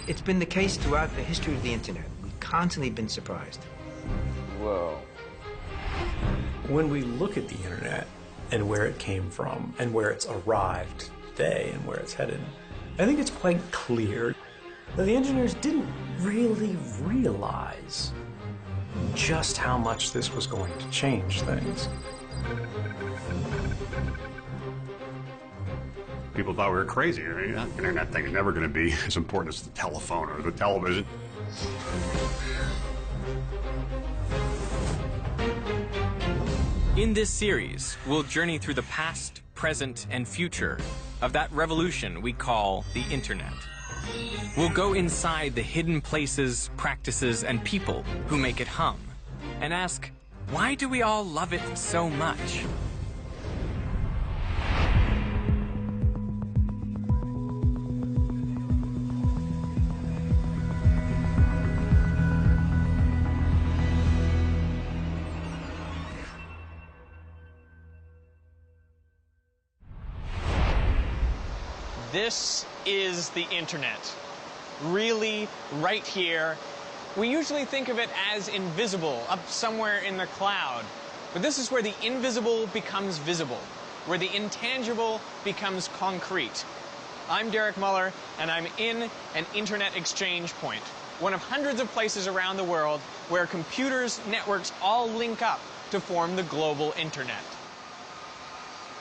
It's been the case throughout the history of the internet. We've constantly been surprised. Whoa. When we look at the internet and where it came from and where it's arrived today and where it's headed, I think it's quite clear that the engineers didn't really realize just how much this was going to change things. People thought we were crazy. The internet thing is never going to be as important as the telephone or the television. In this series, we'll journey through the past, present, and future of that revolution we call the internet. We'll go inside the hidden places, practices, and people who make it hum, and ask, why do we all love it so much? This is the internet. Really, right here. We usually think of it as invisible, up somewhere in the cloud. But this is where the invisible becomes visible, where the intangible becomes concrete. I'm Derek Muller, and I'm in an internet exchange point, one of hundreds of places around the world where computers, networks all link up to form the global internet.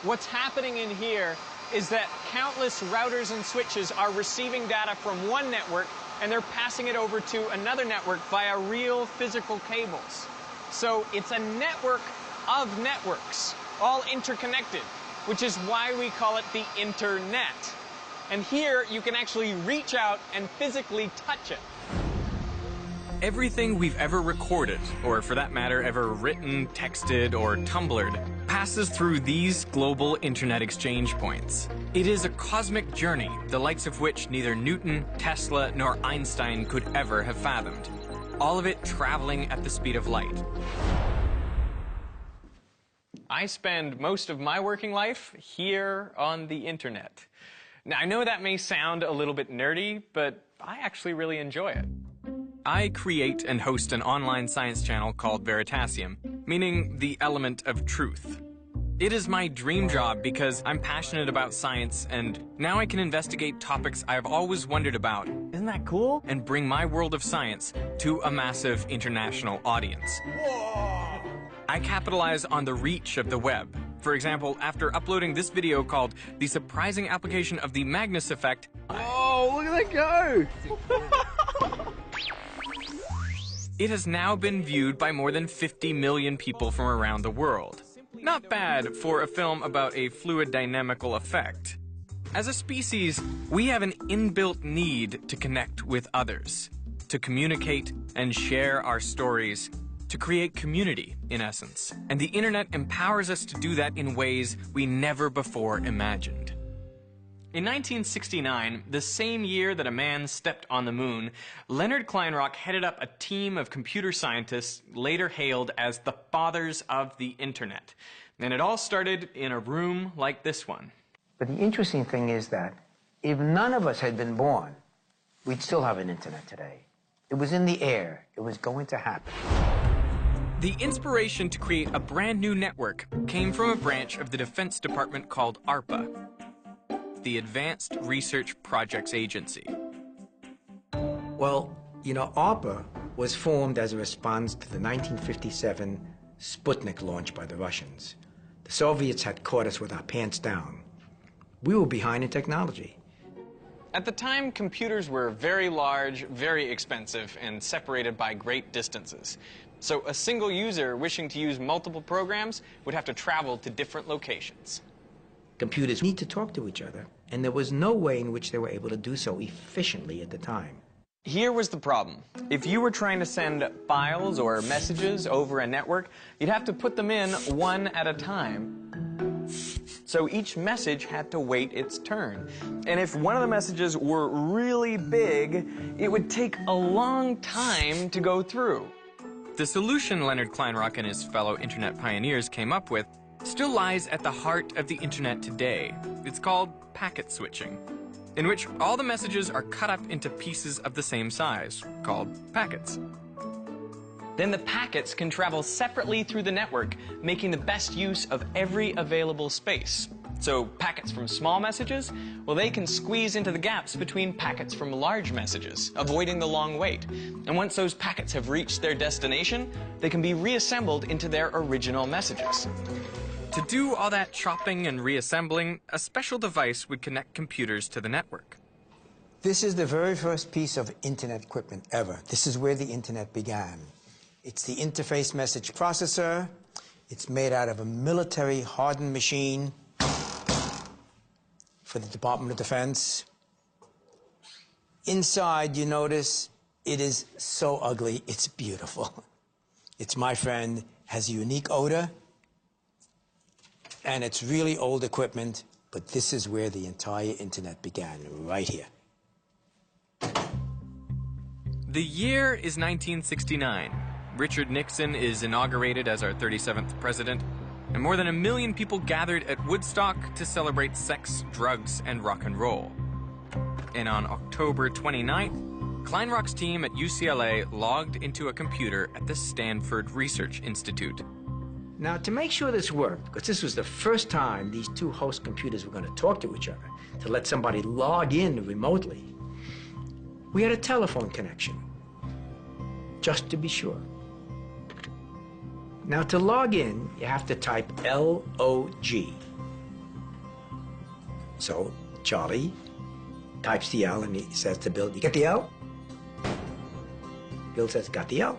What's happening in here is that countless routers and switches are receiving data from one network and they're passing it over to another network via real physical cables. So it's a network of networks, all interconnected, which is why we call it the internet. And here you can actually reach out and physically touch it. Everything we've ever recorded, or for that matter, ever written, texted, or Tumblred, passes through these global internet exchange points. It is a cosmic journey, the likes of which neither Newton, Tesla, nor Einstein could ever have fathomed. All of it traveling at the speed of light. I spend most of my working life here on the internet. Now, I know that may sound a little bit nerdy, but I actually really enjoy it. I create and host an online science channel called Veritasium, meaning the element of truth. It is my dream job because I'm passionate about science, and now I can investigate topics I've always wondered about. Isn't that cool? And bring my world of science to a massive international audience. Whoa. I capitalize on the reach of the web. For example, after uploading this video called The Surprising Application of the Magnus Effect. Oh, look at that go! It has now been viewed by more than 50 million people from around the world. Not bad for a film about a fluid dynamical effect. As a species, we have an inbuilt need to connect with others, to communicate and share our stories, to create community, in essence. And the internet empowers us to do that in ways we never before imagined. In 1969, the same year that a man stepped on the moon, Leonard Kleinrock headed up a team of computer scientists later hailed as the fathers of the internet. And it all started in a room like this one. But the interesting thing is that if none of us had been born, we'd still have an internet today. It was in the air. It was going to happen. The inspiration to create a brand new network came from a branch of the Defense Department called ARPA, the Advanced Research Projects Agency. Well, you know, ARPA was formed as a response to the 1957 Sputnik launch by the Russians. The Soviets had caught us with our pants down. We were behind in technology. At the time, computers were very large, very expensive, and separated by great distances. So a single user wishing to use multiple programs would have to travel to different locations. Computers need to talk to each other, and there was no way in which they were able to do so efficiently at the time. Here was the problem. If you were trying to send files or messages over a network, you'd have to put them in one at a time. So each message had to wait its turn. And if one of the messages were really big, it would take a long time to go through. The solution Leonard Kleinrock and his fellow internet pioneers came up with still lies at the heart of the internet today. It's called packet switching. in which all the messages are cut up into pieces of the same size, called packets. Then the packets can travel separately through the network, making the best use of every available space. So packets from small messages, well, they can squeeze into the gaps between packets from large messages, avoiding the long wait. And once those packets have reached their destination, they can be reassembled into their original messages. To do all that chopping and reassembling, a special device would connect computers to the network. This is the very first piece of internet equipment ever. This is where the internet began. It's the interface message processor. It's made out of a military hardened machine for the Department of Defense. Inside, you notice, it is so ugly, it's beautiful. It's my friend, has a unique odor, and it's really old equipment, but this is where the entire internet began, right here. The year is 1969. Richard Nixon is inaugurated as our 37th president, and more than 1 million people gathered at Woodstock to celebrate sex, drugs, and rock and roll. And on October 29th, Kleinrock's team at UCLA logged into a computer at the Stanford Research Institute. Now, to make sure this worked, because this was the first time these two host computers were going to talk to each other, to let somebody log in remotely, we had a telephone connection, just to be sure. Now, to log in, you have to type L-O-G. So, Charlie types the L and he says to Bill, "You get the L?" Bill says, "Got the L."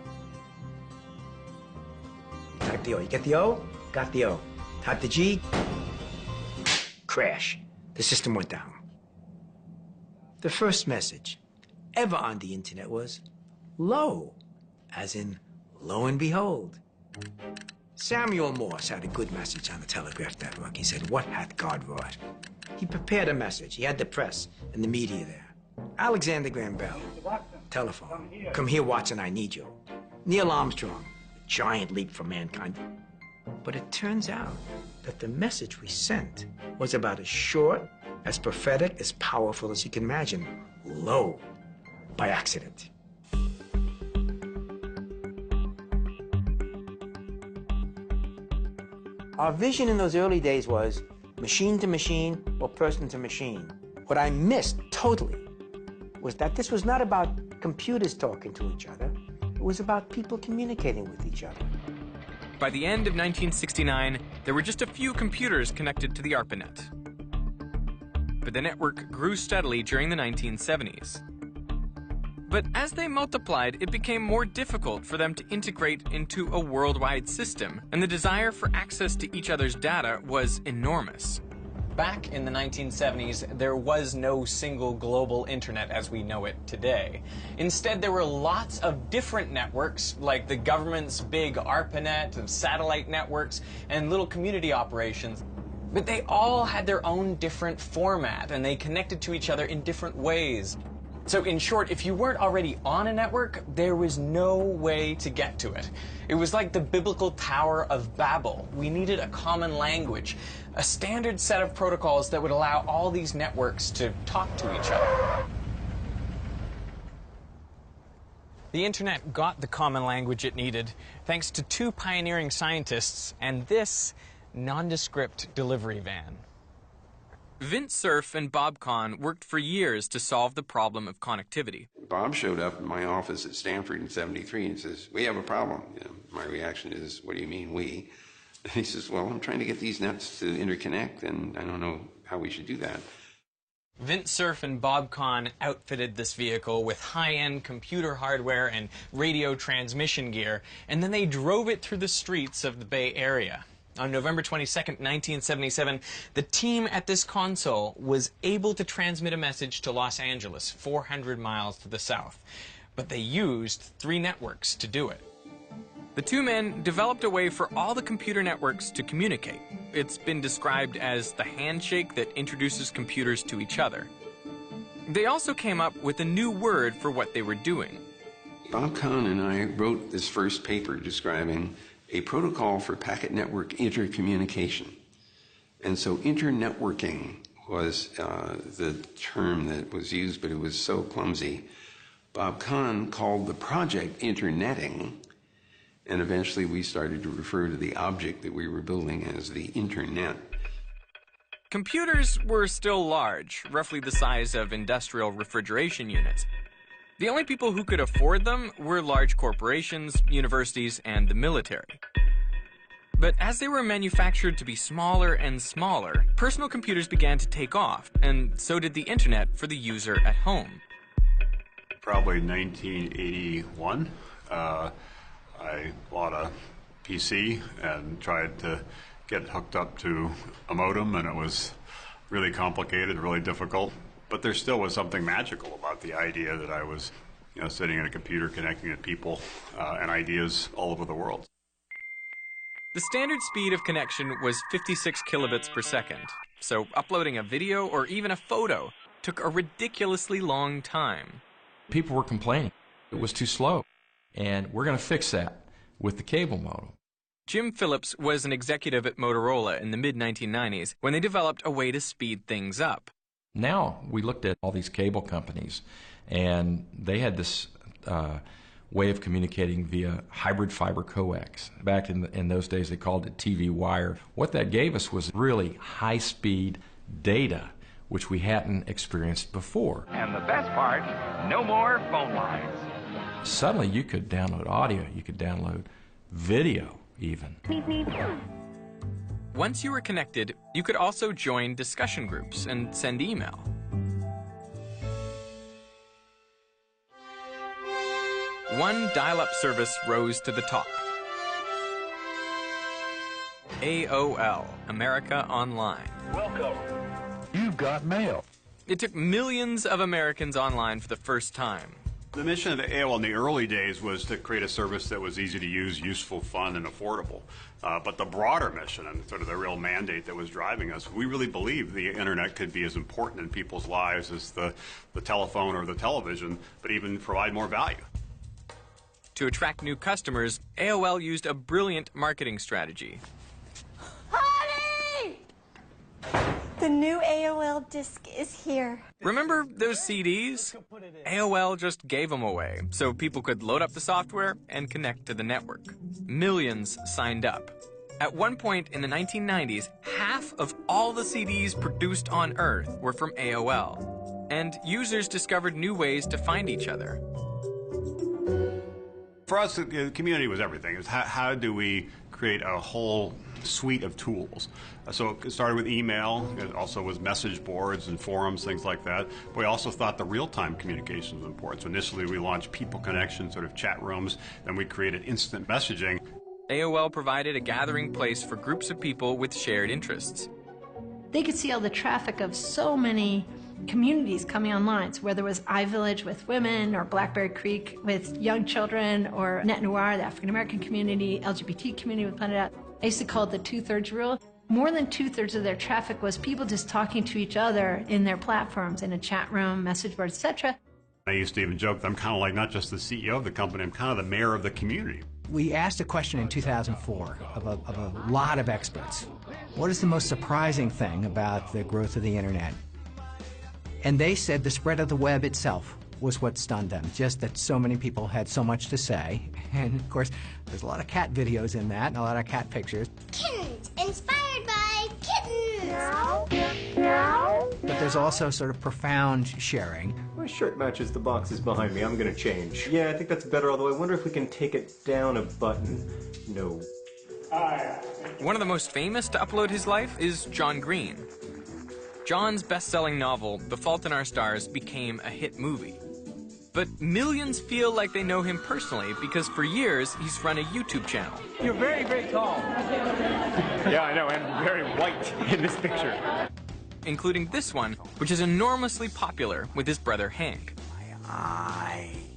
Type the O. You get the O? Got the O. Type the G. Crash. The system went down. The first message ever on the internet was "lo," as in lo and behold. Samuel Morse had a good message on the Telegraph Network. He said, "What hath God wrought?" He prepared a message. He had the press and the media there. Alexander Graham Bell, telephone. "Come here, Watson, I need you." Neil Armstrong, a giant leap for mankind. But it turns out that the message we sent was about as short, as prophetic, as powerful as you can imagine. Lo, by accident. Our vision in those early days was machine to machine or person to machine. What I missed totally was that this was not about computers talking to each other. It was about people communicating with each other. By the end of 1969, there were just a few computers connected to the ARPANET. But the network grew steadily during the 1970s. But as they multiplied, it became more difficult for them to integrate into a worldwide system, and the desire for access to each other's data was enormous. Back in the 1970s, there was no single global internet as we know it today. Instead, there were lots of different networks, like the government's big ARPANET, of satellite networks, and little community operations. But they all had their own different format, and they connected to each other in different ways. So in short, if you weren't already on a network, there was no way to get to it. It was like the biblical Tower of Babel. We needed a common language, a standard set of protocols that would allow all these networks to talk to each other. The internet got the common language it needed thanks to two pioneering scientists and this nondescript delivery van. Vint Cerf and Bob Kahn worked for years to solve the problem of connectivity. Bob showed up in my office at Stanford in '73 and says, "We have a problem." You know, my reaction is, "What do you mean, we?" And he says, "Well, I'm trying to get these nets to interconnect, and I don't know how we should do that." Vint Cerf and Bob Kahn outfitted this vehicle with high-end computer hardware and radio transmission gear, and then they drove it through the streets of the Bay Area. On November 22nd, 1977, the team at this console was able to transmit a message to Los Angeles, 400 miles to the south. But they used 3 networks to do it. The two men developed a way for all the computer networks to communicate. It's been described as the handshake that introduces computers to each other. They also came up with a new word for what they were doing. Bob Kahn and I wrote this first paper describing a protocol for packet network intercommunication. And so internetworking was the term that was used, but it was so clumsy. Bob Kahn called the project interneting, and eventually we started to refer to the object that we were building as the internet. Computers were still large, roughly the size of industrial refrigeration units. The only people who could afford them were large corporations, universities, and the military. But as they were manufactured to be smaller and smaller, personal computers began to take off, and so did the internet for the user at home. Probably 1981, I bought a PC and tried to get hooked up to a modem, and it was really complicated, really difficult. But there still was something magical about the idea that I was, sitting at a computer connecting to people and ideas all over the world. The standard speed of connection was 56 kilobits per second, so uploading a video or even a photo took a ridiculously long time. People were complaining it was too slow, and we're going to fix that with the cable modem. Jim Phillips was an executive at Motorola in the mid-1990s when they developed a way to speed things up. Now we looked at all these cable companies, and they had this way of communicating via hybrid fiber coax. Back in those days, they called it TV wire. What that gave us was really high-speed data, which we hadn't experienced before. And the best part, no more phone lines. Suddenly, you could download audio, you could download video even. Once you were connected, you could also join discussion groups and send email. One dial-up service rose to the top. AOL, America Online. Welcome. You've got mail. It took millions of Americans online for the first time. The mission of the AOL in the early days was to create a service that was easy to use, useful, fun, and affordable. But the broader mission and sort of the real mandate that was driving us, we really believed the internet could be as important in people's lives as the telephone or the television, but even provide more value. To attract new customers, AOL used a brilliant marketing strategy. Honey! The new AOL disc is here. Remember those CDs? AOL just gave them away so people could load up the software and connect to the network. Millions signed up. At one point in the 1990s, half of all the CDs produced on Earth were from AOL. And users discovered new ways to find each other. For us, the community was everything. It was how do we create a whole suite of tools. So it started with email. It also was message boards and forums, things like that. But we also thought the real-time communication was important. So initially we launched People Connection, sort of chat rooms. Then we created instant messaging. AOL provided a gathering place for groups of people with shared interests. They could see all the traffic of so many communities coming online, so whether it was iVillage with women, or Blackberry Creek with young children, or Net Noir, the African-American community, LGBT community we pointed out. I used to call it the two-thirds rule. More than two-thirds of their traffic was people just talking to each other in their platforms, in a chat room, message board, etc. I used to even joke that I'm kind of like not just the CEO of the company, I'm kind of the mayor of the community. We asked a question in 2004 of a lot of experts. What is the most surprising thing about the growth of the internet? And they said the spread of the web itself was what stunned them, just that so many people had so much to say. And of course, there's a lot of cat videos in that, and a lot of cat pictures. Kittens, inspired by kittens. Meow. Meow. But there's also sort of profound sharing. My shirt matches the boxes behind me. I'm gonna change. Yeah, I think that's better, although I wonder if we can take it down a button. No. One of the most famous to upload his life is John Green. John's best-selling novel, The Fault in Our Stars, became a hit movie. But millions feel like they know him personally because for years he's run a YouTube channel. You're very, very tall. Yeah, I know, and very white in this picture. Including this one, which is enormously popular with his brother Hank.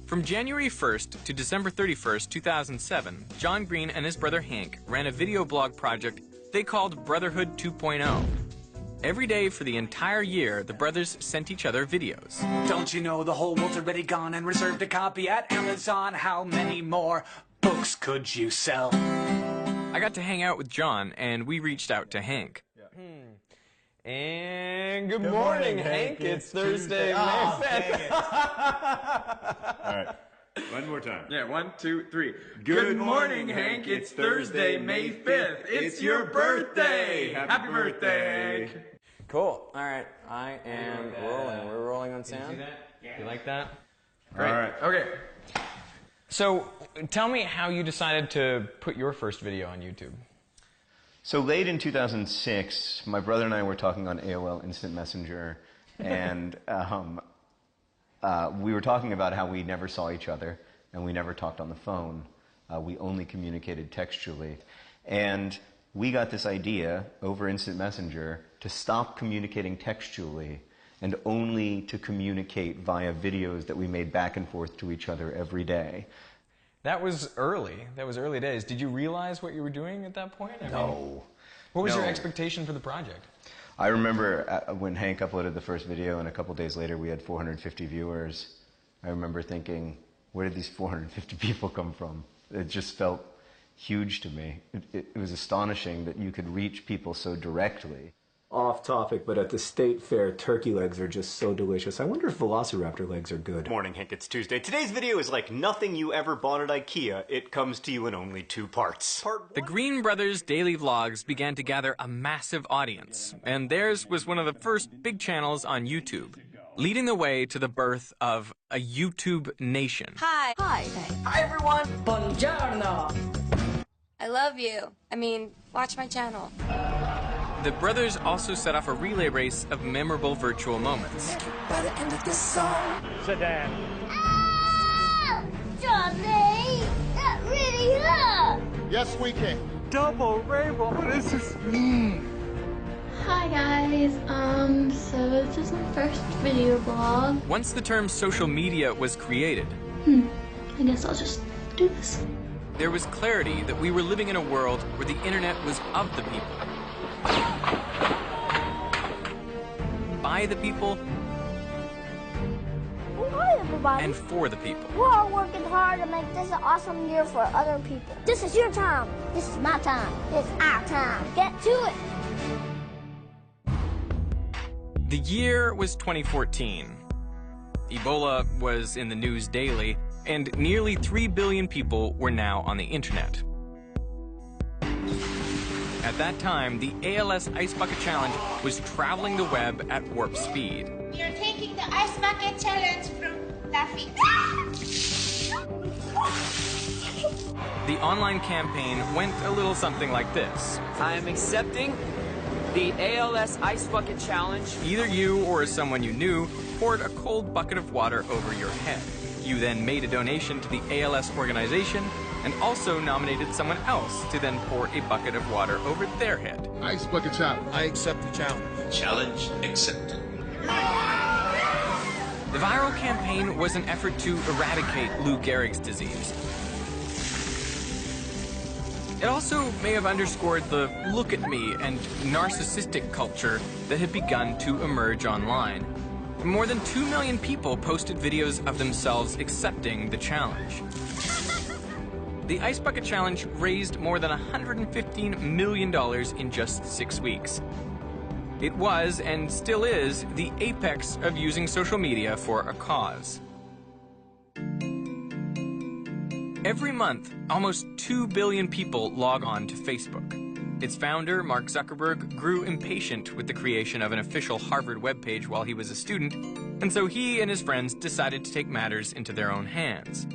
From January 1st to December 31st, 2007, John Green and his brother Hank ran a video blog project they called Brotherhood 2.0. Every day for the entire year, the brothers sent each other videos. Don't you know the whole world's already gone and reserved a copy at Amazon? How many more books could you sell? I got to hang out with John, and we reached out to Hank. And good morning, Hank. It's Thursday, May 5th. All right. One more time. Yeah, 1, 2, 3. Good morning, Hank. It's Thursday, May 5th. It's your birthday. Happy birthday. Cool. All right. I am rolling. We're rolling on sound. See that? You like that? All right. Okay. So, tell me how you decided to put your first video on YouTube. So late in 2006, my brother and I were talking on AOL Instant Messenger, and we were talking about how we never saw each other and we never talked on the phone. We only communicated textually. And we got this idea over Instant Messenger to stop communicating textually and only to communicate via videos that we made back and forth to each other every day. That was early. That was early days. Did you realize what you were doing at that point? No. What was your expectation for the project? I remember when Hank uploaded the first video and a couple days later we had 450 viewers. I remember thinking, where did these 450 people come from? It just felt huge to me. It was astonishing that you could reach people so directly. Off topic, but at the state fair, turkey legs are just so delicious. I wonder if Velociraptor legs are good. Morning, Hank. It's Tuesday. Today's video is like nothing you ever bought at IKEA. It comes to you in only 2 parts. The Green Brothers daily vlogs began to gather a massive audience, and theirs was one of the first big channels on YouTube, leading the way to the birth of a YouTube nation. Hi. Hi. Hi, everyone. Buongiorno. I love you. I mean, watch my channel. The brothers also set off a relay race of memorable virtual moments. By the end of this song. Sit down. Oh, Johnny, that really hurt. Yes, we can. Double rainbow. What does this mean? Hi guys, so this is my first video blog. Once the term social media was created, I guess I'll just do this. There was clarity that we were living in a world where the internet was of the people, by the people, Hi everybody. and for the people. We're all working hard to make this an awesome year for other people. This is your time. This is my time. It's our time. Get to it. The year was 2014. Ebola was in the news daily, and nearly 3 billion people were now on the internet. At that time, the ALS Ice Bucket Challenge was traveling the web at warp speed. We are taking the Ice Bucket Challenge from Daffy. The online campaign went a little something like this. I am accepting the ALS Ice Bucket Challenge. Either you or someone you knew poured a cold bucket of water over your head. You then made a donation to the ALS organization and also nominated someone else to then pour a bucket of water over their head. Ice Bucket Challenge. I accept the challenge. Challenge accepted. The viral campaign was an effort to eradicate Lou Gehrig's disease. It also may have underscored the look at me and narcissistic culture that had begun to emerge online. More than 2 million people posted videos of themselves accepting the challenge. The Ice Bucket Challenge raised more than $115 million in just 6 weeks. It was, and still is, the apex of using social media for a cause. Every month, almost 2 billion people log on to Facebook. Its founder, Mark Zuckerberg, grew impatient with the creation of an official Harvard webpage while he was a student, and so he and his friends decided to take matters into their own hands.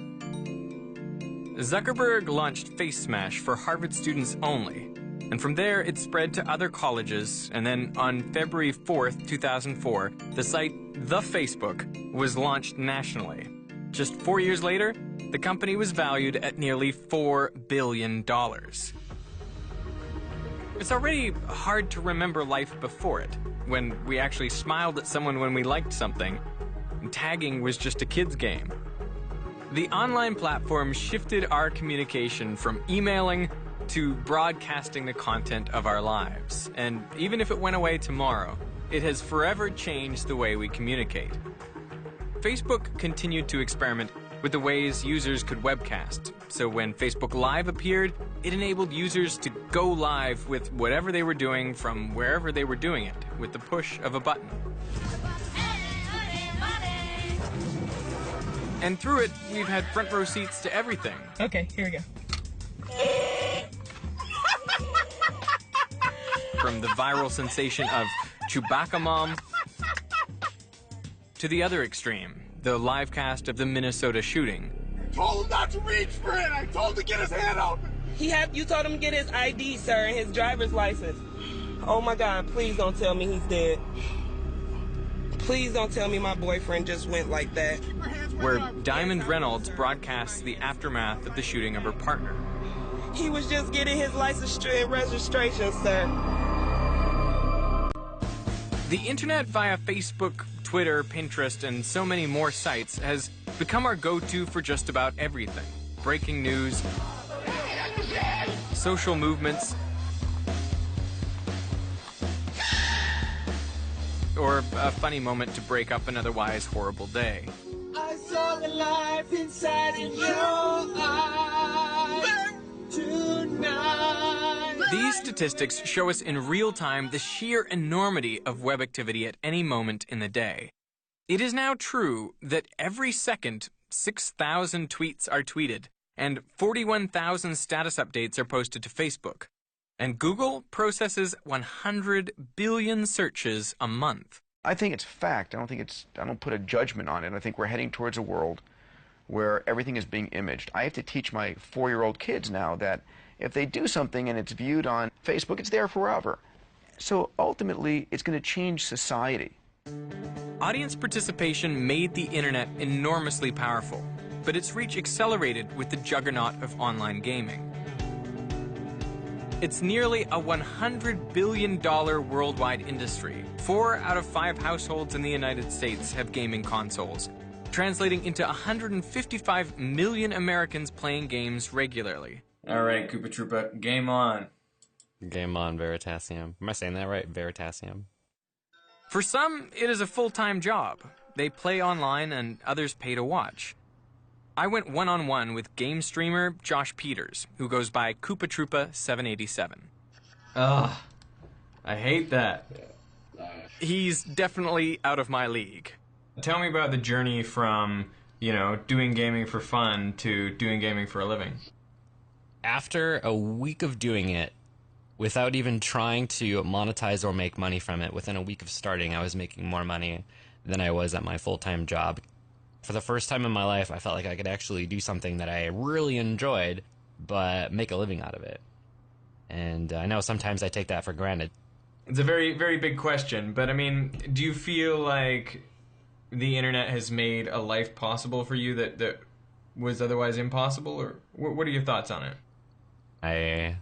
Zuckerberg launched FaceSmash for Harvard students only, and from there it spread to other colleges, and then on February 4th, 2004, the site The Facebook was launched nationally. Just 4 years later, the company was valued at nearly $4 billion. It's already hard to remember life before it, when we actually smiled at someone when we liked something, and tagging was just a kid's game. The online platform shifted our communication from emailing to broadcasting the content of our lives, and even if it went away tomorrow, it has forever changed the way we communicate. Facebook continued to experiment with the ways users could webcast. So when Facebook Live appeared, it enabled users to go live with whatever they were doing from wherever they were doing it. with the push of a button. And through it, we've had front row seats to everything. Okay, here we go. From the viral sensation of Chewbacca Mom to the other extreme, the live cast of the Minnesota shooting. I told him not to reach for it. I told him to get his hand out. You told him to get his ID, sir, and his driver's license. Oh my God, please don't tell me he's dead. Please don't tell me my boyfriend just went like that. Where Diamond Reynolds broadcasts the aftermath of the shooting of her partner. He was just getting his license and registration, sir. The internet via Facebook, Twitter, Pinterest, and so many more sites has become our go-to for just about everything. Breaking news, social movements, or a funny moment to break up an otherwise horrible day. I saw the life inside of your eyes tonight. These statistics show us in real time the sheer enormity of web activity at any moment in the day. It is now true that every second, 6,000 tweets are tweeted, and 41,000 status updates are posted to Facebook. And Google processes 100 billion searches a month. I think it's fact. I don't put a judgment on it. I think we're heading towards a world where everything is being imaged. I have to teach my 4-year-old kids now that if they do something and it's viewed on Facebook, it's there forever. So ultimately, it's going to change society. Audience participation made the internet enormously powerful, but its reach accelerated with the juggernaut of online gaming. It's nearly a $100 billion worldwide industry. 4 out of 5 households in the United States have gaming consoles, translating into 155 million Americans playing games regularly. All right, Koopa Troopa, game on. Game on, Veritasium. Am I saying that right? Veritasium. For some, it is a full-time job. They play online and others pay to watch. I went one-on-one with game streamer Josh Peters, who goes by Koopa Troopa 787. Ugh, I hate that. He's definitely out of my league. Tell me about the journey from, doing gaming for fun to doing gaming for a living. After a week of doing it, without even trying to monetize or make money from it, within a week of starting, I was making more money than I was at my full-time job. For the first time in my life, I felt like I could actually do something that I really enjoyed, but make a living out of it. And I know sometimes I take that for granted. It's a very, very big question, but I mean, do you feel like the internet has made a life possible for you that was otherwise impossible, or what are your thoughts on it? I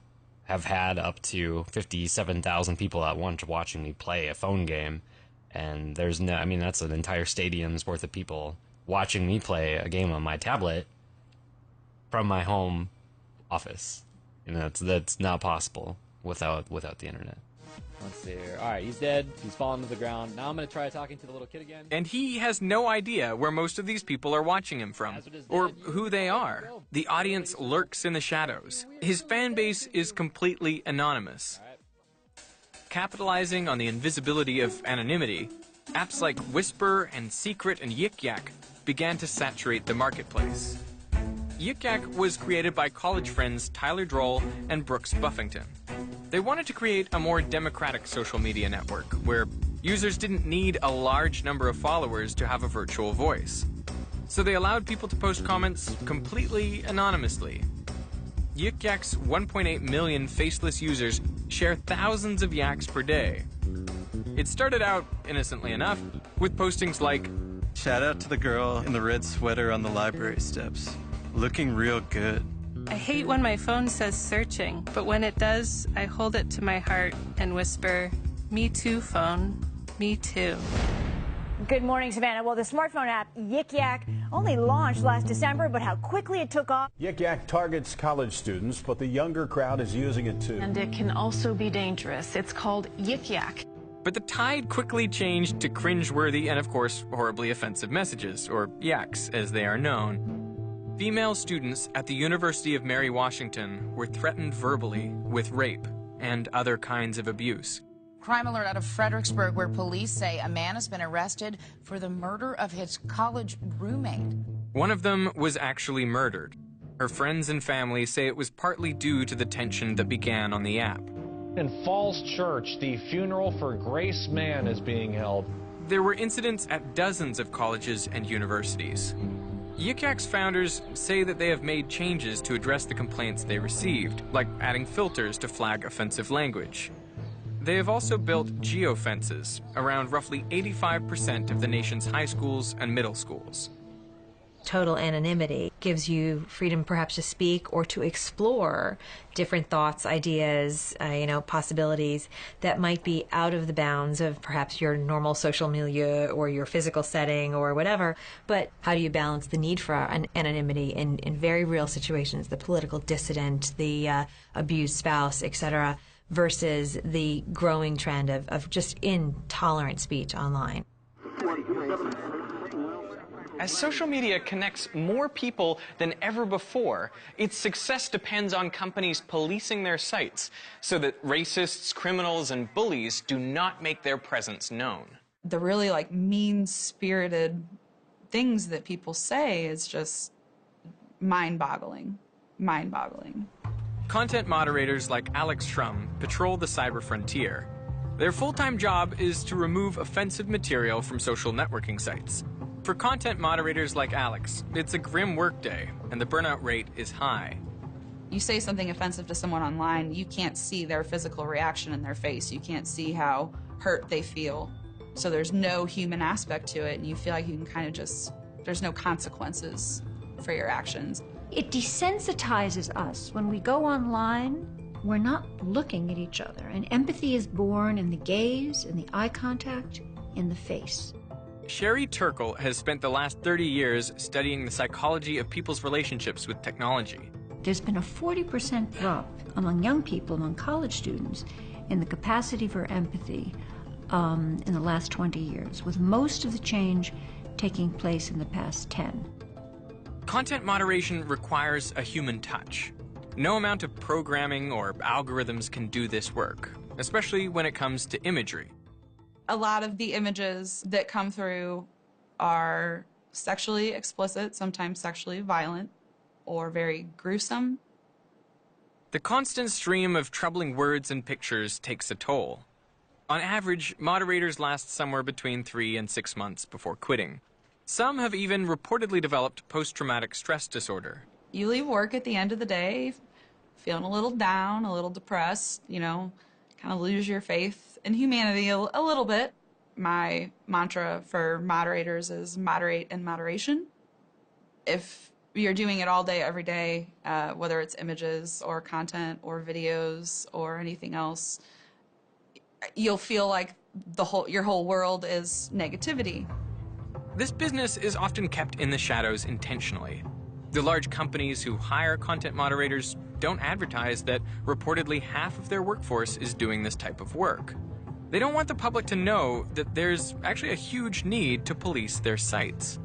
have had up to 57,000 people at once watching me play a phone game, and that's an entire stadium's worth of people watching me play a game on my tablet from my home office. That's not possible without the internet. Let's see here. All right, he's dead. He's fallen to the ground. Now I'm going to try talking to the little kid again. And he has no idea where most of these people are watching him from, or who they are. The audience lurks in the shadows. His fan base is completely anonymous. Capitalizing on the invisibility of anonymity, apps like Whisper and Secret and Yik Yak began to saturate the marketplace. Yik Yak was created by college friends Tyler Droll and Brooks Buffington. They wanted to create a more democratic social media network where users didn't need a large number of followers to have a virtual voice. So they allowed people to post comments completely anonymously. Yik Yak's 1.8 million faceless users share thousands of yaks per day. It started out, innocently enough, with postings like, "Shout out to the girl in the red sweater on the library steps. Looking real good." I hate when my phone says searching, but when it does, I hold it to my heart and whisper, "Me too, phone. Me too." Good morning, Savannah. Well, the smartphone app Yik Yak only launched last December, but how quickly it took off. Yik Yak targets college students, but the younger crowd is using it too. And it can also be dangerous. It's called Yik Yak. But the tide quickly changed to cringeworthy and, of course, horribly offensive messages, or yaks as they are known. Female students at the University of Mary Washington were threatened verbally with rape and other kinds of abuse. Crime alert out of Fredericksburg, where police say a man has been arrested for the murder of his college roommate. One of them was actually murdered. Her friends and family say it was partly due to the tension that began on the app. In Falls Church, the funeral for Grace Mann is being held. There were incidents at dozens of colleges and universities. Yik Yak's founders say that they have made changes to address the complaints they received, like adding filters to flag offensive language. They have also built geofences around roughly 85% of the nation's high schools and middle schools. Total anonymity gives you freedom perhaps to speak or to explore different thoughts, ideas, possibilities that might be out of the bounds of perhaps your normal social milieu or your physical setting or whatever. But how do you balance the need for anonymity in very real situations, the political dissident, the abused spouse, etc., versus the growing trend of just intolerant speech online? As social media connects more people than ever before, its success depends on companies policing their sites so that racists, criminals, and bullies do not make their presence known. The really mean-spirited things that people say is just mind-boggling. Mind-boggling. Content moderators like Alex Schrum patrol the cyber frontier. Their full-time job is to remove offensive material from social networking sites. For content moderators like Alex, it's a grim workday, and the burnout rate is high. You say something offensive to someone online, you can't see their physical reaction in their face. You can't see how hurt they feel. So there's no human aspect to it, and you feel like you can kind of just, there's no consequences for your actions. It desensitizes us. When we go online, we're not looking at each other, and empathy is born in the gaze, in the eye contact, in the face. Sherry Turkle has spent the last 30 years studying the psychology of people's relationships with technology. There's been a 40% drop among young people, among college students, in the capacity for empathy in the last 20 years, with most of the change taking place in the past 10. Content moderation requires a human touch. No amount of programming or algorithms can do this work, especially when it comes to imagery. A lot of the images that come through are sexually explicit, sometimes sexually violent, or very gruesome. The constant stream of troubling words and pictures takes a toll. On average, moderators last somewhere between 3 and 6 months before quitting. Some have even reportedly developed post-traumatic stress disorder. You leave work at the end of the day feeling a little down, a little depressed, kind of lose your faith in humanity a little bit. My mantra for moderators is moderate in moderation. If you're doing it all day, every day, whether it's images or content or videos or anything else, you'll feel like your whole world is negativity. This business is often kept in the shadows intentionally. The large companies who hire content moderators don't advertise that reportedly half of their workforce is doing this type of work. They don't want the public to know that there's actually a huge need to police their sites.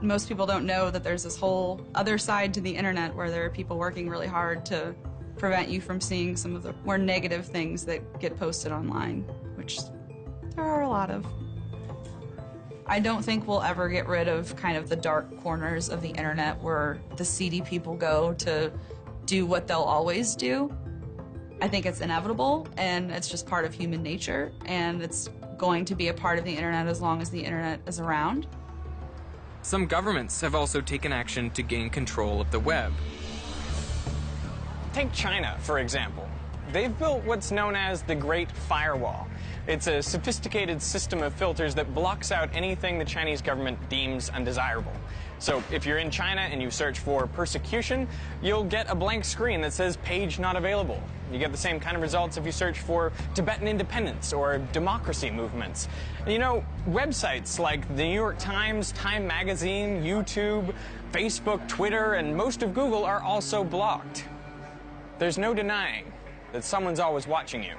Most people don't know that there's this whole other side to the internet where there are people working really hard to prevent you from seeing some of the more negative things that get posted online, which there are a lot of. I don't think we'll ever get rid of kind of the dark corners of the internet where the seedy people go to do what they'll always do. I think it's inevitable, and it's just part of human nature, and it's going to be a part of the internet as long as the internet is around. Some governments have also taken action to gain control of the web. Take China, for example. They've built what's known as the Great Firewall. It's a sophisticated system of filters that blocks out anything the Chinese government deems undesirable. So if you're in China and you search for persecution, you'll get a blank screen that says page not available. You get the same kind of results if you search for Tibetan independence or democracy movements. And websites like the New York Times, Time Magazine, YouTube, Facebook, Twitter, and most of Google are also blocked. There's no denying that someone's always watching you.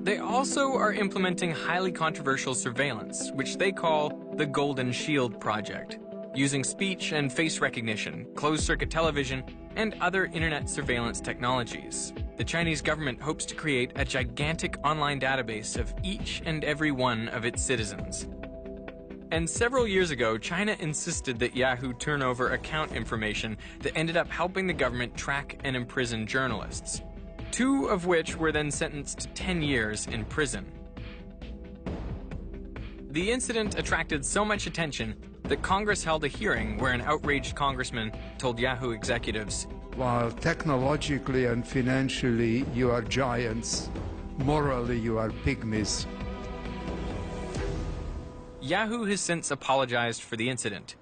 They also are implementing highly controversial surveillance, which they call the Golden Shield Project, using speech and face recognition, closed-circuit television, and other internet surveillance technologies. the Chinese government hopes to create a gigantic online database of each and every one of its citizens. And several years ago, China insisted that Yahoo turn over account information that ended up helping the government track and imprison journalists, 2 of which were then sentenced to 10 years in prison. The incident attracted so much attention that Congress held a hearing where an outraged congressman told Yahoo executives, "While technologically and financially you are giants, morally you are pygmies." Yahoo has since apologized for the incident.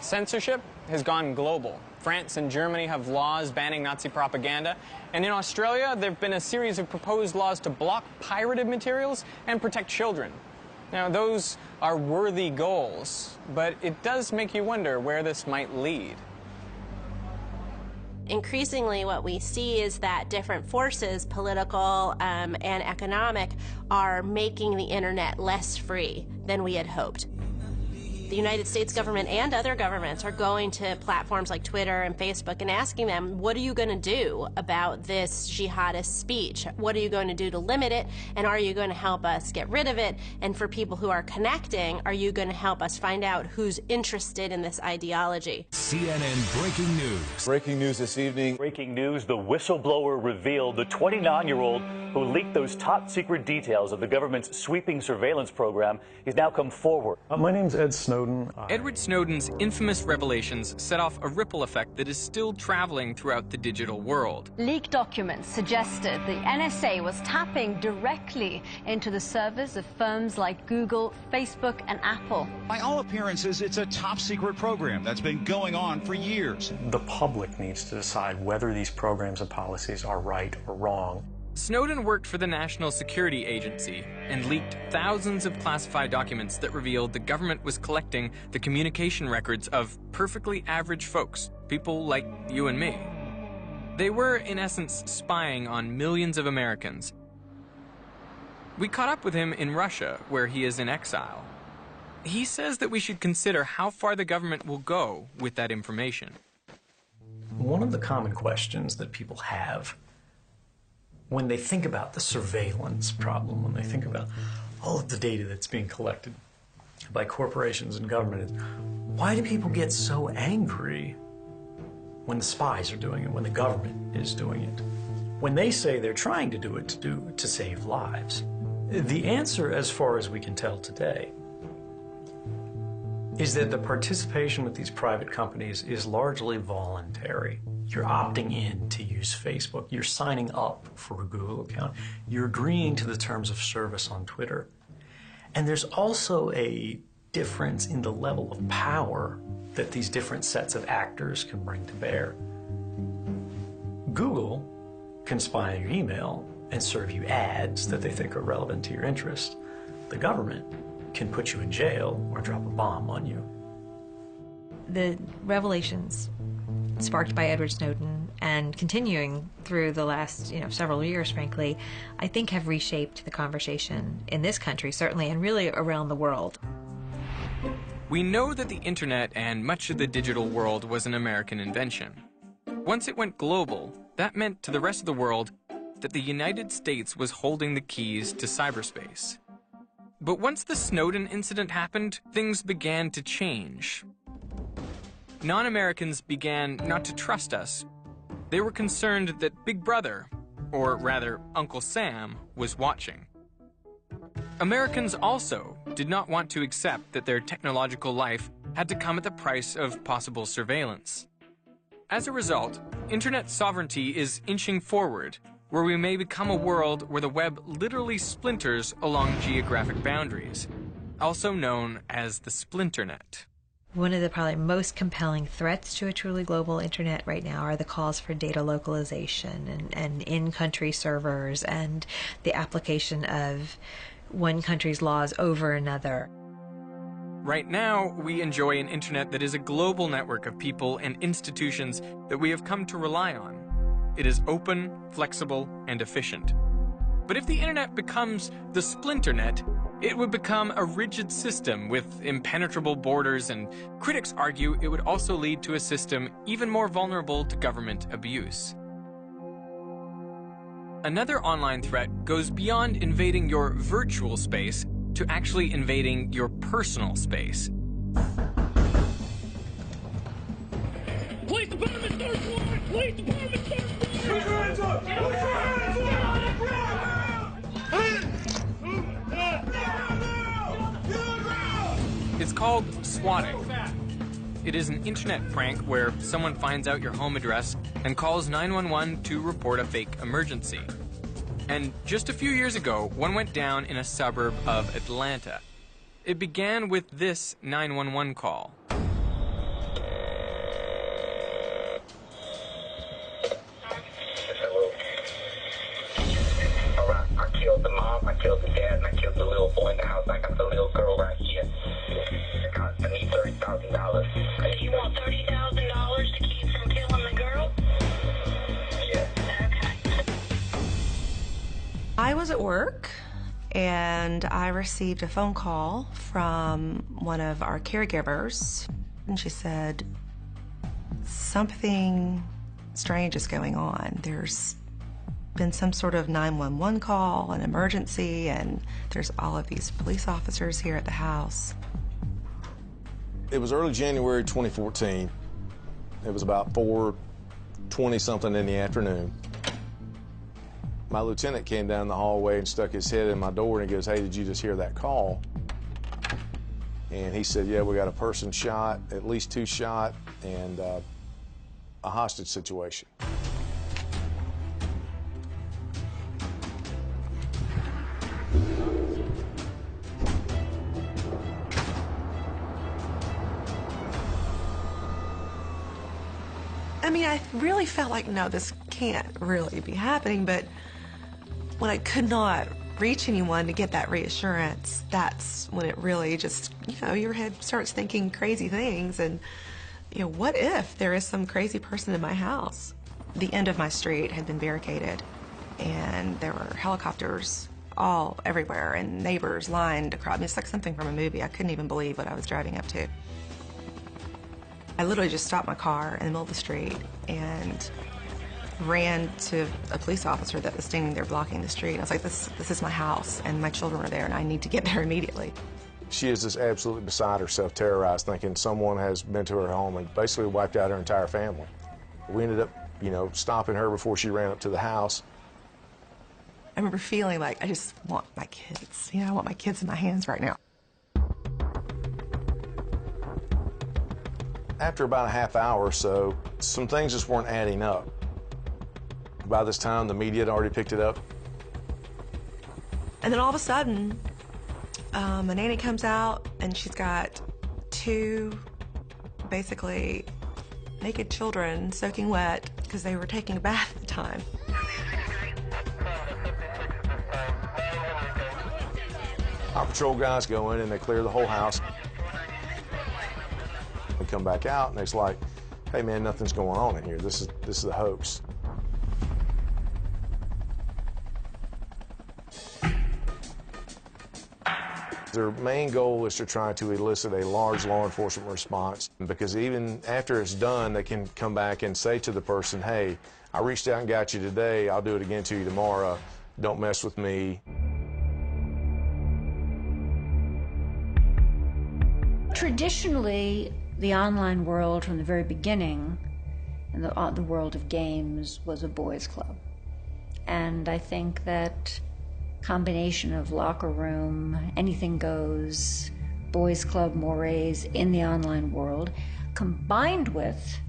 Censorship has gone global. France and Germany have laws banning Nazi propaganda. And in Australia, there have been a series of proposed laws to block pirated materials and protect children. Now, those are worthy goals, but it does make you wonder where this might lead. Increasingly, what we see is that different forces, political and economic, are making the internet less free than we had hoped. The United States government and other governments are going to platforms like Twitter and Facebook and asking them, what are you going to do about this jihadist speech? What are you going to do to limit it? And are you going to help us get rid of it? And for people who are connecting, are you going to help us find out who's interested in this ideology? CNN breaking news. Breaking news this evening. Breaking news, the whistleblower revealed the 29-year-old who leaked those top secret details of the government's sweeping surveillance program. He's now come forward. My name's Ed Snowden. Edward Snowden's infamous revelations set off a ripple effect that is still traveling throughout the digital world. Leaked documents suggested the NSA was tapping directly into the servers of firms like Google, Facebook, and Apple. By all appearances, it's a top-secret program that's been going on for years. The public needs to decide whether these programs and policies are right or wrong. Snowden worked for the National Security Agency and leaked thousands of classified documents that revealed the government was collecting the communication records of perfectly average folks, people like you and me. They were, in essence, spying on millions of Americans. We caught up with him in Russia, where he is in exile. He says that we should consider how far the government will go with that information. One of the common questions that people have when they think about the surveillance problem, when they think about all of the data that's being collected by corporations and government, why do people get so angry when the spies are doing it, when the government is doing it? When they say they're trying to do it to save lives. The answer, as far as we can tell today, is that the participation with these private companies is largely voluntary. You're opting in to use Facebook. You're signing up for a Google account. You're agreeing to the terms of service on Twitter. And there's also a difference in the level of power that these different sets of actors can bring to bear. Google can spy on your email and serve you ads that they think are relevant to your interest. The government can put you in jail or drop a bomb on you. The revelations sparked by Edward Snowden and continuing through the last, several years, frankly, I think have reshaped the conversation in this country, certainly, and really around the world. We know that the internet and much of the digital world was an American invention. Once it went global, that meant to the rest of the world that the United States was holding the keys to cyberspace. But once the Snowden incident happened, things began to change. Non-Americans began not to trust us. They were concerned that Big Brother, or rather Uncle Sam, was watching. Americans also did not want to accept that their technological life had to come at the price of possible surveillance. As a result, internet sovereignty is inching forward, where we may become a world where the web literally splinters along geographic boundaries, also known as the splinternet. One of the probably most compelling threats to a truly global internet right now are the calls for data localization and in-country servers and the application of one country's laws over another. Right now, we enjoy an internet that is a global network of people and institutions that we have come to rely on. It is open, flexible, and efficient. But if the internet becomes the splinternet, it would become a rigid system with impenetrable borders, and critics argue it would also lead to a system even more vulnerable to government abuse. Another online threat goes beyond invading your virtual space to actually invading your personal space. Police department, search warrant! Police department, search warrant! Put your hands up! Put your hands up! Get on the ground! It's called swatting. It is an internet prank where someone finds out your home address and calls 911 to report a fake emergency. And just a few years ago, one went down in a suburb of Atlanta. It began with this 911 call. I killed the mom, I killed the dad, and I killed the little boy in the house. I got the little girl right here. I need $30,000. You want $30,000 to keep from killing the girl? Yeah. I was at work, and I received a phone call from one of our caregivers, and she said, something strange is going on. There's been some sort of 911 call, an emergency, and there's all of these police officers here at the house. It was early January 2014. It was about 4:20 something in the afternoon. My lieutenant came down the hallway and stuck his head in my door and he goes, "Hey, did you just hear that call?" And he said, "Yeah, we got a person shot, at least 2 shot, and a hostage situation." I mean, I really felt like, no, this can't really be happening, but when I could not reach anyone to get that reassurance, that's when it really just, your head starts thinking crazy things, and, what if there is some crazy person in my house? The end of my street had been barricaded, and there were helicopters all everywhere, and neighbors lined across. I mean, it's like something from a movie. I couldn't even believe what I was driving up to. I literally just stopped my car in the middle of the street and ran to a police officer that was standing there blocking the street. I was like, this is my house, and my children are there, and I need to get there immediately. She is just absolutely beside herself, terrorized, thinking someone has been to her home and basically wiped out her entire family. We ended up, stopping her before she ran up to the house. I remember feeling like, I just want my kids. I want my kids in my hands right now. After about a half hour or so, some things just weren't adding up. By this time, the media had already picked it up. And then all of a sudden, a nanny comes out, and she's got 2 basically naked children soaking wet because they were taking a bath at the time. Our patrol guys go in and they clear the whole house. They come back out and it's like, "Hey man, nothing's going on in here. This is a hoax." Their main goal is to try to elicit a large law enforcement response, because even after it's done, they can come back and say to the person, "Hey, I reached out and got you today. I'll do it again to you tomorrow. Don't mess with me." Traditionally, the online world from the very beginning, and the world of games, was a boys' club. And I think that combination of locker room, anything goes, boys' club mores in the online world, combined with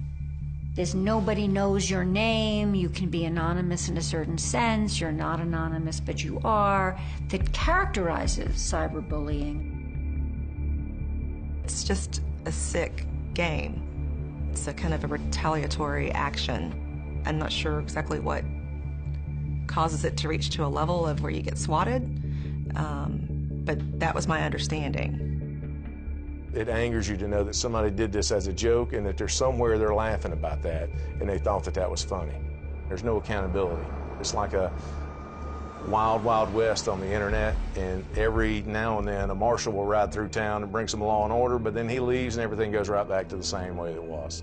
this nobody knows your name, you can be anonymous in a certain sense, you're not anonymous but you are, that characterizes cyberbullying. It's just a sick game. It's a kind of a retaliatory action. I'm not sure exactly what causes it to reach to a level of where you get swatted, but that was my understanding. It angers you to know that somebody did this as a joke and that there's somewhere they're laughing about that and they thought that that was funny. There's no accountability. It's like a wild, wild west on the internet, and every now and then a marshal will ride through town and bring some law and order, but then he leaves and everything goes right back to the same way it was.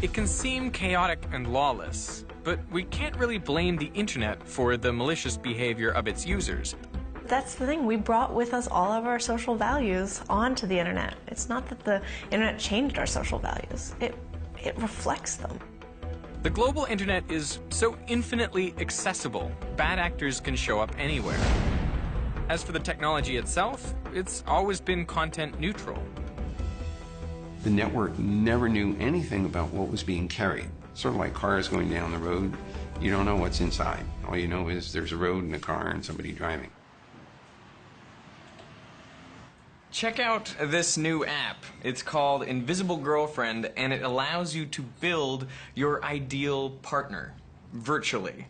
It can seem chaotic and lawless, But we can't really blame the internet for the malicious behavior of its users. That's the thing. We brought with us all of our social values onto the internet. It's not that the internet changed our social values. It reflects them. The global internet is so infinitely accessible, bad actors can show up anywhere. As for the technology itself, it's always been content neutral. The network never knew anything about what was being carried. Sort of like cars going down the road. You don't know what's inside. All you know is there's a road and a car and somebody driving. Check out this new app. It's called Invisible Girlfriend, and it allows you to build your ideal partner virtually.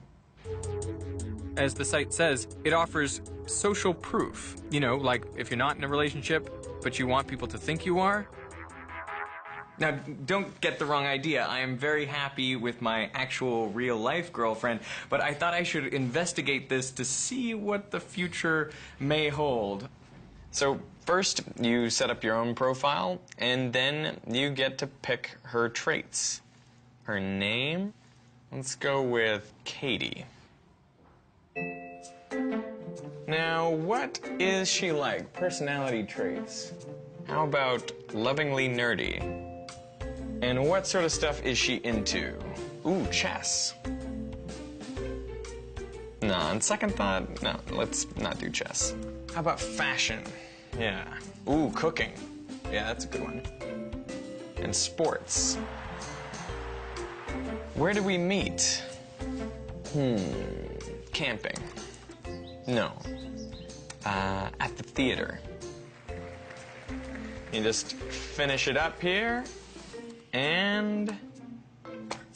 As the site says, it offers social proof. You know, like if you're not in a relationship, but you want people to think you are. Now, don't get the wrong idea. I am very happy with my actual real-life girlfriend, but I thought I should investigate this to see what the future may hold. So first, you set up your own profile, and then you get to pick her traits. Her name? Let's go with Katie. Now, what is she like? Personality traits. How about lovingly nerdy? And what sort of stuff is she into? Ooh, chess. No, on second thought, no, let's not do chess. How about fashion? Yeah. Ooh, cooking. Yeah, that's a good one. And sports. Where do we meet? Camping. No. At the theater. You just finish it up here, and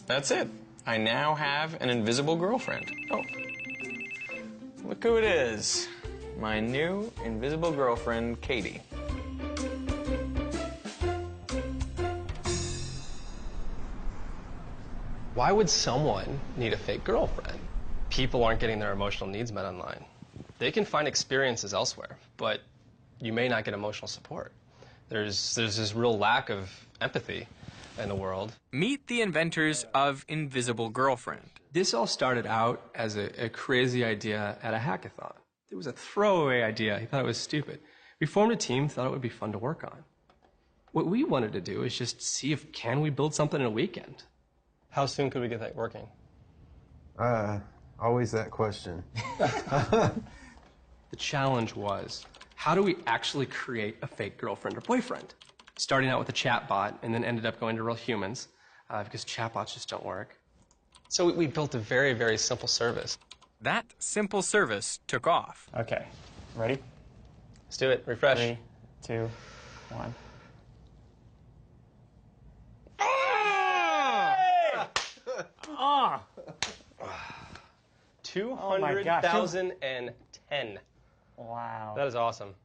that's it. I now have an invisible girlfriend. Oh, look who it is. My new invisible girlfriend, Katie. Why would someone need a fake girlfriend? People aren't getting their emotional needs met online. They can find experiences elsewhere, but you may not get emotional support. There's this real lack of empathy in the world. Meet the inventors of Invisible Girlfriend. This all started out as a crazy idea at a hackathon. It was a throwaway idea. He thought it was stupid. We formed a team, thought it would be fun to work on. What we wanted to do is just see if can we build something in a weekend. How soon could we get that working? Always that question. The challenge was, how do we actually create a fake girlfriend or boyfriend? Starting out with a chatbot and then ended up going to real humans because chatbots just don't work. So we built a very, very simple service. That simple service took off. Okay, ready? Let's do it. Refresh. 3, 2, 1. Ah! 200,010. Wow. That is awesome.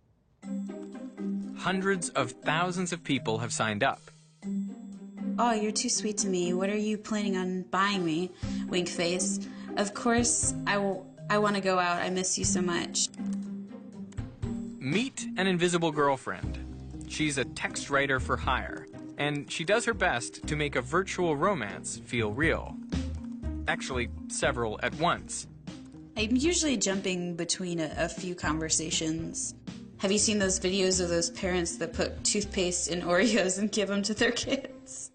Hundreds of thousands of people have signed up. Oh, you're too sweet to me. What are you planning on buying me? Wink face. Of course, I want to go out. I miss you so much. Meet an invisible girlfriend. She's a text writer for hire, and she does her best to make a virtual romance feel real. Actually, several at once. I'm usually jumping between a few conversations. Have you seen those videos of those parents that put toothpaste in Oreos and give them to their kids?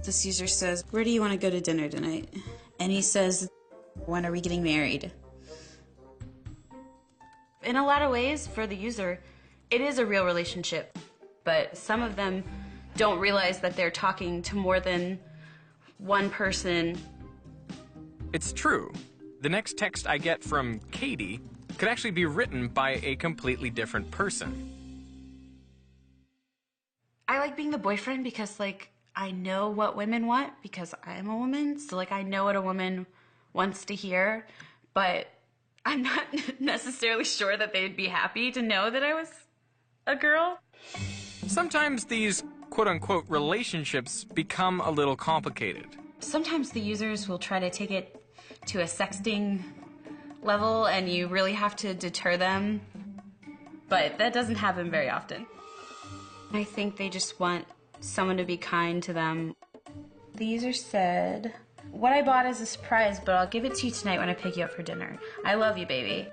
This user says, "Where do you want to go to dinner tonight?" And he says, "When are we getting married?" In a lot of ways, for the user, it is a real relationship. But some of them don't realize that they're talking to more than one person. It's true. The next text I get from Katie could actually be written by a completely different person. I like being the boyfriend because, like, I know what women want because I'm a woman. So, like, I know what a woman wants to hear, but I'm not necessarily sure that they'd be happy to know that I was a girl. Sometimes these quote-unquote relationships become a little complicated. Sometimes the users will try to take it to a sexting level, and you really have to deter them. But that doesn't happen very often. I think they just want someone to be kind to them. The user said, what I bought is a surprise, but I'll give it to you tonight when I pick you up for dinner. I love you, baby.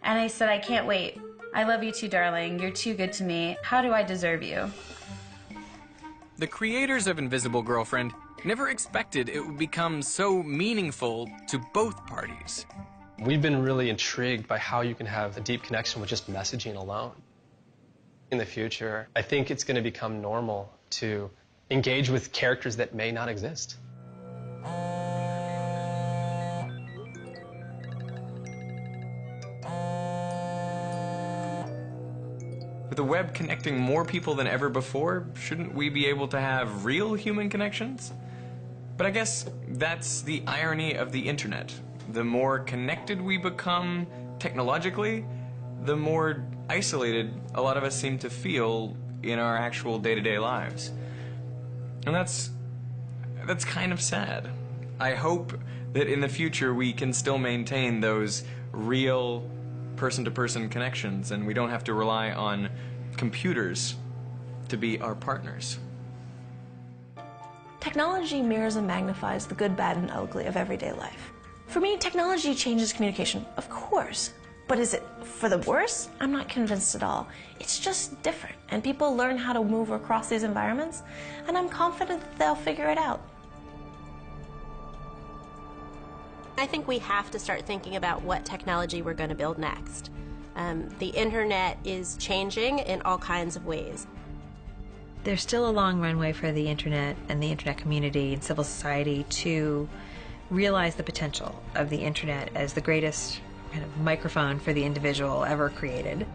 And I said, I can't wait. I love you too, darling. You're too good to me. How do I deserve you? The creators of Invisible Girlfriend never expected it would become so meaningful to both parties. We've been really intrigued by how you can have a deep connection with just messaging alone. In the future, I think it's going to become normal to engage with characters that may not exist. With the web connecting more people than ever before, shouldn't we be able to have real human connections? But I guess that's the irony of the internet. The more connected we become technologically, the more isolated a lot of us seem to feel in our actual day-to-day lives. And that's kind of sad. I hope that in the future we can still maintain those real person-to-person connections and we don't have to rely on computers to be our partners. Technology mirrors and magnifies the good, bad, and ugly of everyday life. For me, technology changes communication, of course. But is it for the worse? I'm not convinced at all. It's just different, and people learn how to move across these environments, and I'm confident that they'll figure it out. I think we have to start thinking about what technology we're going to build next. The internet is changing in all kinds of ways. There's still a long runway for the internet and the internet community and civil society to realize the potential of the internet as the greatest kind of microphone for the individual ever created.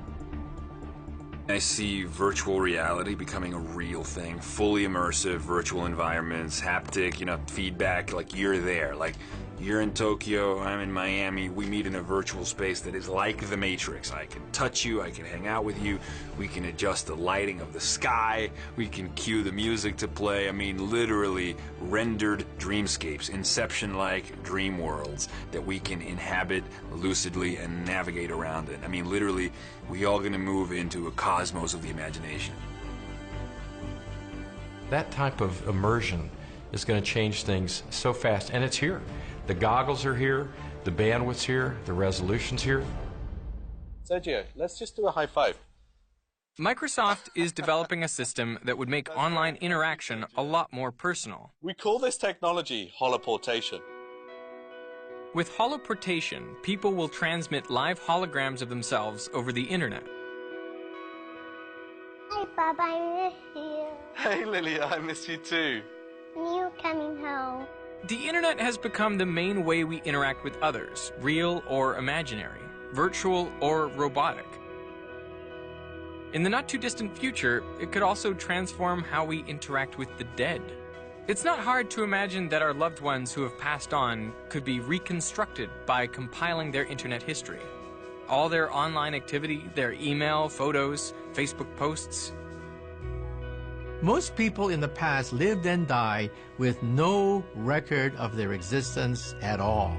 I see virtual reality becoming a real thing, fully immersive virtual environments, haptic, feedback, like you're there, like you're in Tokyo, I'm in Miami, we meet in a virtual space that is like the Matrix. I can touch you, I can hang out with you, we can adjust the lighting of the sky, we can cue the music to play. I mean, literally rendered dreamscapes, Inception-like dream worlds that we can inhabit lucidly and navigate around in. I mean, literally, we all gonna move into a cosmos of the imagination. That type of immersion is going to change things so fast, and it's here. The goggles are here, the bandwidth's here, the resolution's here. Sergio, let's just do a high five. Microsoft is developing a system that would make online interaction a lot more personal. We call this technology holoportation. With holoportation, people will transmit live holograms of themselves over the internet. Hi, Bob, I miss you. Hey, Lilia, I miss you too. You coming home. The internet has become the main way we interact with others, real or imaginary, virtual or robotic. In the not-too-distant future, it could also transform how we interact with the dead. It's not hard to imagine that our loved ones who have passed on could be reconstructed by compiling their internet history. All their online activity, their email, photos, Facebook posts. Most people in the past lived and died with no record of their existence at all.